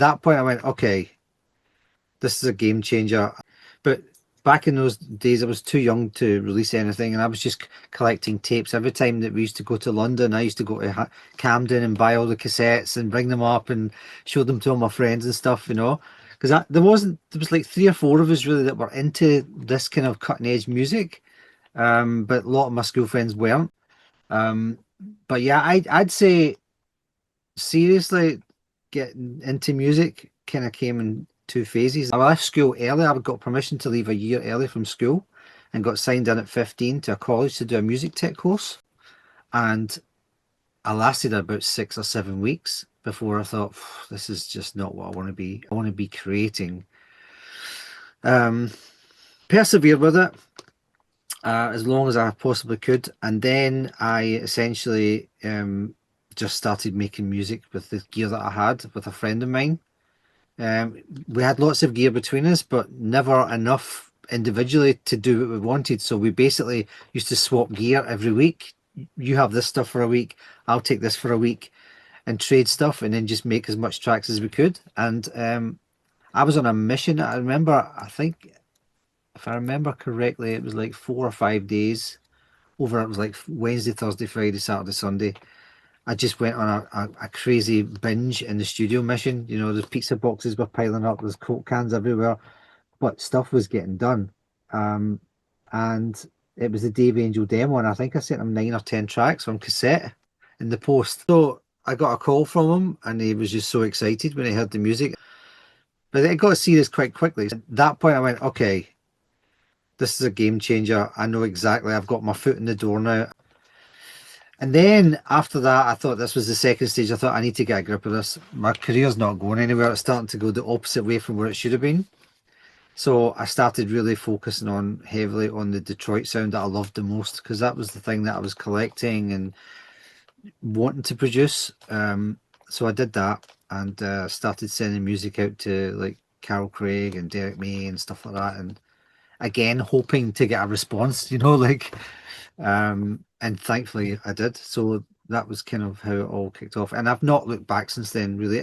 that point, I went, okay, this is a game changer. But back in those days, I was too young to release anything, and I was just collecting tapes. Every time that we used to go to London, I used to go to Camden and buy all the cassettes and bring them up and show them to all my friends and stuff, you know. Because there was like three or four of us really that were into this kind of cutting edge music, but a lot of my school friends weren't. Um, but yeah, I'd say seriously, getting into music kind of came in two phases. I left school early. I got permission to leave a year early from school and got signed in at 15 to a college to do a music tech course. And I lasted about 6 or 7 weeks before I thought, this is just not what I want to be. I want to be creating. Um, Persevered with it as long as I possibly could. And then I essentially just started making music with the gear that I had with a friend of mine. We had lots of gear between us, but never enough individually to do what we wanted. So we basically used to swap gear every week. You have this stuff for a week, I'll take this for a week, and trade stuff, and then just make as much tracks as we could. And I was on a mission. I remember, I think, if I remember correctly, it was like 4 or 5 days over. It was like Wednesday, Thursday, Friday, Saturday, Sunday. I just went on a crazy binge in the studio mission. You know, there's pizza boxes were piling up, there's Coke cans everywhere, but stuff was getting done. Um, and it was the Dave Angel demo, and I think I sent him 9 or 10 tracks on cassette in the post. So I got a call from him, and he was just so excited when he heard the music. But it got serious quite quickly. At that point, I went, okay, this is a game changer. I know exactly. I've got my foot in the door now. And then after that, I thought this was the second stage. I thought I need to get a grip of this. My career's not going anywhere. It's starting to go the opposite way from where it should have been. So I started really focusing on heavily on the Detroit sound that I loved the most, because that was the thing that I was collecting and wanting to produce. So I did that and started sending music out to like Carol Craig and Derek May and stuff like that. And again, hoping to get a response, you know, like and thankfully I did. So that was kind of how it all kicked off, and I've not looked back since then really.